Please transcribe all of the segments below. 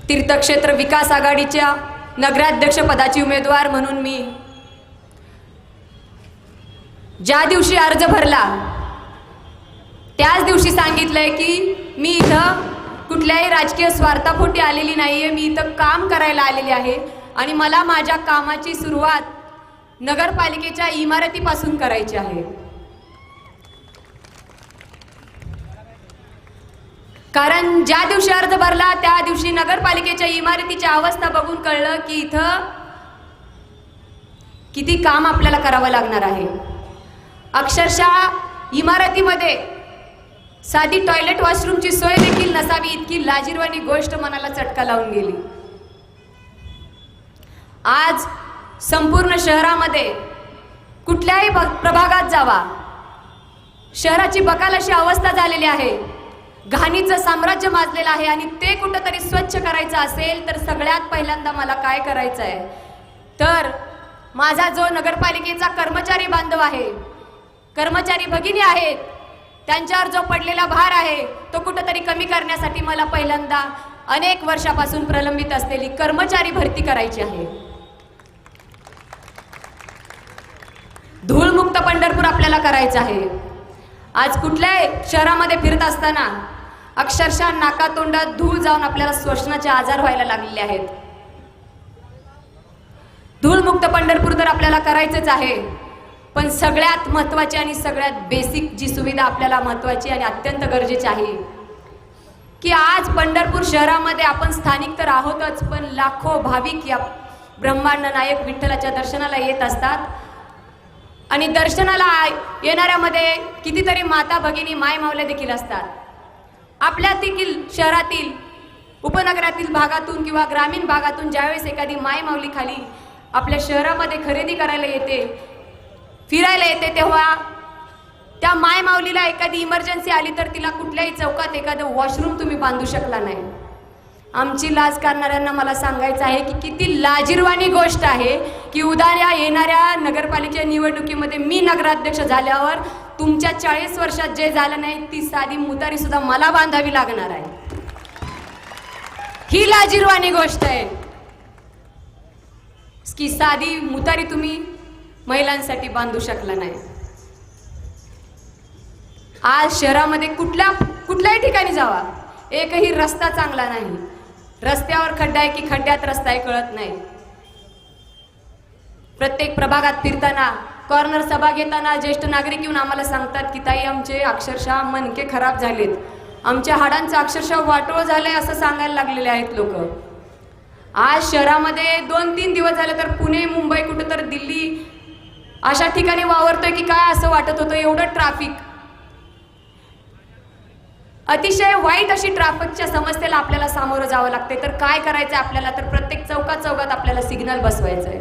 तीर्थक्षेत्र विकास आघाडीच्या नगराध्यक्ष पदाची उमेदवार म्हणून मी ज्या दिवशी अर्ज भरला त्याच दिवशी सांगितलंय की मी इथं कुठल्याही राजकीय स्वार्थापोटी आलेली नाहीये, मी इथं काम करायला आलेली आहे आणि मला माझ्या कामाची सुरुवात नगरपालिकेच्या इमारतीपासून करायची आहे। कारण ज्या दिवशी अर्ज भरला त्या दिवशी नगरपालिकेच्या इमारतीची अवस्था बघून कळलं की इथं किती काम आपल्याला करावं लागणार आहे। अक्षरशः इमारतीमध्ये साधी टॉयलेट वॉशरूमची सोय देखील नसावी इतकी लाजिरवाणी गोष्ट मनाला चटका लावून गेली। आज संपूर्ण शहरामध्ये कुठल्याही प्रभागात जावा, शहराची बकाल अशी अवस्था झालेली आहे, घाणीचं साम्राज्य माजलेलं आहे आणि ते कुठंतरी स्वच्छ करायचं असेल तर सगळ्यात पहिल्यांदा मला काय करायचं आहे तर माझा जो नगरपालिकेचा कर्मचारी बांधव आहे, कर्मचारी भगिनी आहेत, त्यांच्यावर जो पडलेला भार आहे तो कुठंतरी कमी करण्यासाठी मला पहिल्यांदा अनेक वर्षापासून प्रलंबित असलेली कर्मचारी भरती करायची आहे। धूळमुक्त पंढरपूर आपल्याला करायचं आहे। आज कुठल्याही शहरामध्ये फिरत असताना अक्षरशः नाकातोंडात धूळ जाऊन आपल्याला श्वसनाचे आजार व्हायला लागलेले आहेत। धूळमुक्त पंढरपूर तर आपल्याला करायचंच आहे, पण सगळ्यात महत्त्वाची आणि सगळ्यात बेसिक जी सुविधा आपल्याला महत्त्वाची आणि अत्यंत गरजेची आहे की आज पंढरपूर शहरामध्ये आपण स्थानिक तर आहोतच, पण लाखो भाविक या ब्रह्मांड नायक विठ्ठलाच्या दर्शनाला येत असतात आणि दर्शनाला येणाऱ्यामध्ये कितीतरी माता भगिनी माय मावल्या देखील असतात। आपल्या देखील शहरातील उपनगरातील भागातून किंवा ग्रामीण भागातून ज्यावेळेस एखादी माय माऊली खाली आपल्या शहरामध्ये खरेदी करायला येते, फिरायला येते, तेव्हा त्या माय माऊलीला एखादी इमर्जन्सी आली तर तिला कुठल्याही चौकात एखादं वॉशरूम तुम्ही बांधू शकला नाही। आमची लाज करणाऱ्यांना मला सांगायचं आहे की किती लाजिरवाणी गोष्ट आहे की उद्या येणाऱ्या नगरपालिका निवडणुकीमध्ये मी नगराध्यक्ष झाल्यावर तुमच्या 40 वर्षात जे झालं नाही ती साधी मुतारी सुद्धा मला बांधावी लागणार आहे। ही लाजिरवाणी गोष्ट आहे की साधी मुतारी तुम्ही महिलांसाठी बांधू शकला नाही। आज शहरामध्ये कुठल्याही ठिकाणी जावा, एकही रस्ता चांगला नाही, रस्त्यावर खड्डा आहे की खड्ड्यात रस्ता आहे कळत नाही। प्रत्येक प्रभागात फिरताना कॉर्नर सभा घेताना ज्येष्ठ नागरिक येऊन आम्हाला सांगतात की ताई आमचे अक्षरशः मणके खराब झालेत, आमच्या हाडांचं अक्षरशः वाटोळ झालंय असं सांगायला लागलेले आहेत लोक। आज शहरामध्ये 2-3 दिवस झाले तर पुणे मुंबई कुठं तर दिल्ली अशा ठिकाणी वावरतोय की काय असं वाटत होतं, एवढं ट्रॅफिक, अतिशय वाईट अशी ट्रॅफिकच्या समस्येला आपल्याला सामोरं जावं लागते। तर काय करायचं आपल्याला तर प्रत्येक चौकात आपल्याला सिग्नल बसवायचं आहे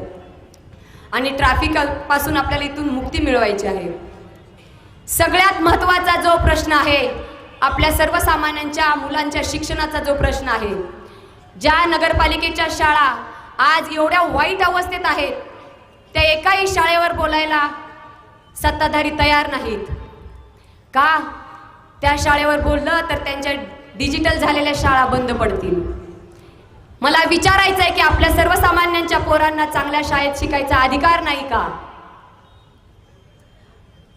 आणि ट्रॅफिक पासून आपल्याला इथून मुक्ती मिळवायची आहे। सगळ्यात महत्त्वाचा जो प्रश्न आहे आपल्या सर्वसामान्यांच्या मुलांच्या शिक्षणाचा जो प्रश्न आहे, ज्या नगरपालिकेच्या शाळा आज एवढ्या वाईट अवस्थेत आहेत त्या एकाही शाळेवर बोलायला सत्ताधारी तयार नाहीत का? त्या शाळेवर बोललं तर त्यांच्या डिजिटल झालेल्या शाळा बंद पडतील। मला विचारायचं आहे की आपल्या सर्वसामान्यांच्या पोरांना चांगल्या शाळेत शिकायचा अधिकार नाही का?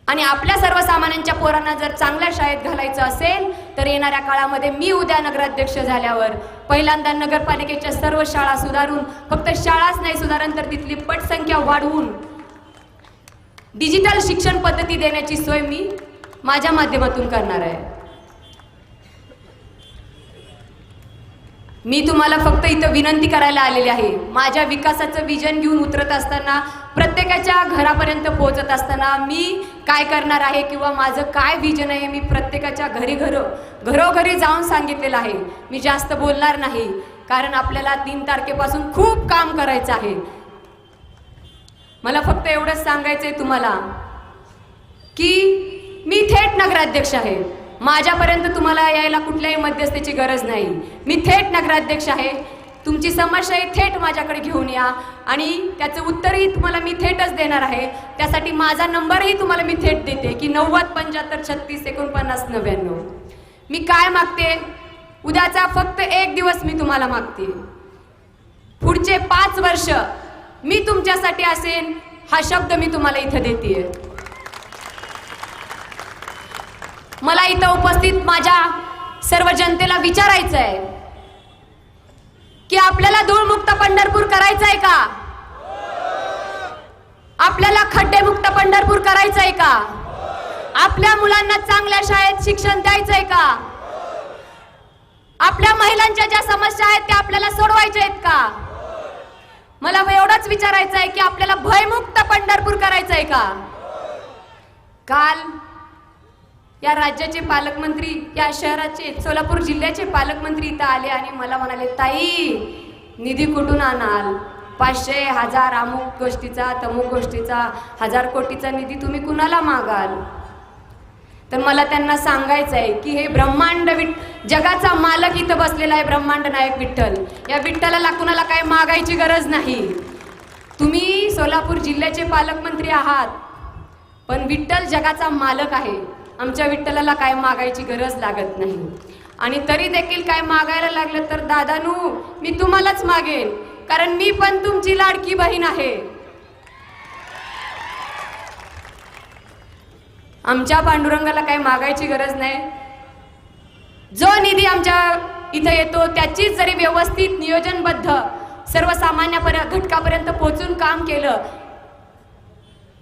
आणि आपल्या सर्वसामान्यांच्या पोरांना जर चांगल्या शाळेत घालायचं असेल तर येणाऱ्या काळामध्ये मी उद्या नगराध्यक्ष झाल्यावर पहिल्यांदा नगरपालिकेच्या सर्व शाळा सुधारून, फक्त शाळाच नाही सुधारण तर तिथली पटसंख्या वाढवून डिजिटल शिक्षण पद्धती देण्याची सोय मी माझ्या माध्यमातून करणार आहे। मी तुम्हाला फक्त इथं विनंती करायला आलेली आहे, माझ्या विकासाचं विजन घेऊन उतरत असताना, प्रत्येकाच्या घरापर्यंत पोहोचत असताना मी काय करणार आहे किंवा माझं काय विजन आहे मी प्रत्येकाच्या घरोघरी जाऊन सांगितलेलं आहे। मी जास्त बोलणार नाही कारण आपल्याला 3 तारखेपासून खूप काम करायचं आहे। मला फक्त एवढंच सांगायचंय तुम्हाला की मी थेट नगराध्यक्ष आहे, माझ्यापर्यंत तुम्हाला यायला कुठल्याही मध्यस्थीची गरज नाही। मी थेट नगराध्यक्ष आहे, तुमची समस्याही थेट माझ्याकडे घेऊन या आणि त्याचं उत्तरही तुम्हाला मी थेटच देणार आहे। त्यासाठी माझा नंबरही तुम्हाला मी थेट देते की 90 75 36 49 99। मी काय मागते उद्याचा फक्त एक दिवस मी तुम्हाला मागते. पुढचे 5 वर्ष मी तुमच्यासाठी असेन, हा शब्द मी तुम्हाला इथं देते. मला इथं उपस्थित माझ्या सर्व जनतेला विचारायचं आहे की आपल्याला धूळमुक्त पंढरपूर करायचं आहे का? आपल्याला खड्डेमुक्त पंढरपूर करायचं आहे का? आपल्या मुलांना चांगल्या शाळेत शिक्षण द्यायचं आहे का? आपल्या महिलांच्या ज्या समस्या आहेत त्या आपल्याला सोडवायच्या आहेत का? मला एवढंच विचारायचं आहे की आपल्याला भयमुक्त पंढरपूर करायचं आहे का? काल या राज्याचे पालकमंत्री, या शहराचे, सोलापूर जिल्ह्याचे पालकमंत्री इथं आले आणि मला म्हणाले, ताई निधी कुठून आणाल? 500, 1000 अमुक गोष्टीचा, तमुक गोष्टीचा, 1000 कोटीचा निधी तुम्ही कुणाला मागाल? तर मला त्यांना सांगायचं आहे की हे ब्रह्मांड जगाचा मालक इथं बसलेला आहे, ब्रह्मांड नायक विठ्ठल. या विठ्ठलाला कुणाला काय मागायची गरज नाही. तुम्ही सोलापूर जिल्ह्याचे पालकमंत्री आहात, पण विठ्ठल जगाचा मालक आहे. आमच्या विठ्ठलाला काय मागायची गरज लागत नाही. आणि तरी देखील काय मागायला लागलं तर दादानू मी तुम्हालाच मागेन, कारण मी पण तुमची लाडकी बहीण आहे. आमच्या पांडुरंगाला काय मागायची गरज नाही. जो निधी आमच्या इथे येतो त्याचीच जरी व्यवस्थित नियोजनबद्ध सर्वसामान्य घटकापर्यंत पोहोचून काम केलं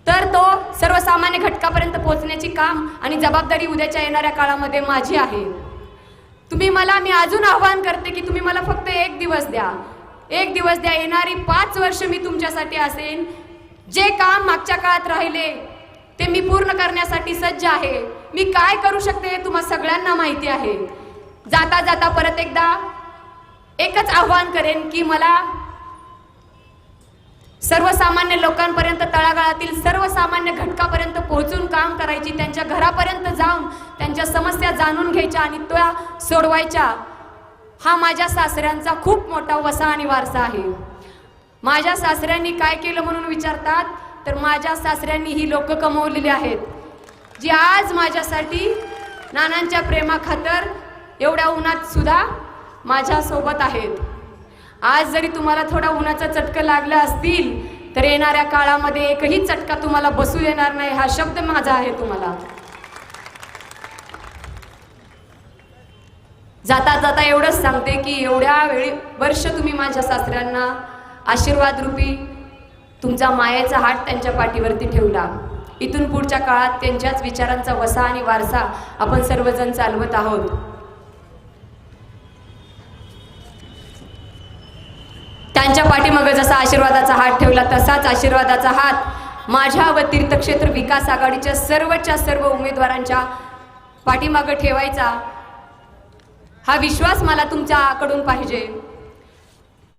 तर तो सर्वसामान्य घटकापर्यंत पोहोचण्याची काम आणि जबाबदारी उद्याच्या येणाऱ्या काळामध्ये माझी आहे. मी अजून आवाहन करते की तुम्ही मला फक्त एक दिवस द्या. येणारी 5 वर्ष मी तुमच्यासाठी असेन. जे काम मागच्या काळात राहिले ते मी पूर्ण करण्यासाठी सज्ज आहे. मी काय करू शकते हे तुम्हा सगळ्यांना माहिती आहे. जाता जाता परत एकदा एकच आव्हान करेन की मला सर्वसामान्य लोकांपर्यंत, तळागाळातील सर्वसामान्य घटकापर्यंत पोहोचून काम करायची, त्यांच्या घरापर्यंत जाऊन त्यांच्या समस्या जाणून घ्यायच्या आणि त्या सोडवायच्या. हा माझ्या सासऱ्यांचा खूप मोठा वसा आणि वारसा आहे. माझ्या सासऱ्यांनी काय केलं म्हणून विचारतात तर माझ्या सासऱ्यांनी ही लोक कमवलेली आहेत, जी आज माझ्यासाठी नानांच्या प्रेमाखातर एवढ्या उन्हात सुद्धा माझ्या सोबत आहेत. आज जरी तुम्हाला थोडा उन्हाचा चटका लागला असतील तर येणाऱ्या काळामध्ये एकही चटका तुम्हाला बसू देणार नाही, हा शब्द माझा आहे तुम्हाला. जाता जाता एवढंच सांगते की एवढ्या वर्ष तुम्ही माझ्या सासऱ्यांना आशीर्वाद रूपी तुमचा मायेचा हात त्यांच्या पाठीवरती ठेवला. इथून पुढच्या काळात त्यांच्याच विचारांचा वसा आणि वारसा आपण सर्वजण चालवत आहोत. त्यांच्या पाठीमागे जसा आशीर्वादाचा हात ठेवला तसाच आशीर्वादाचा हात माझ्या व तीर्थक्षेत्र विकास आघाडीच्या सर्व उमेदवारांच्या पाठीमागे ठेवायचा, हा विश्वास मला तुमच्याकडून पाहिजे.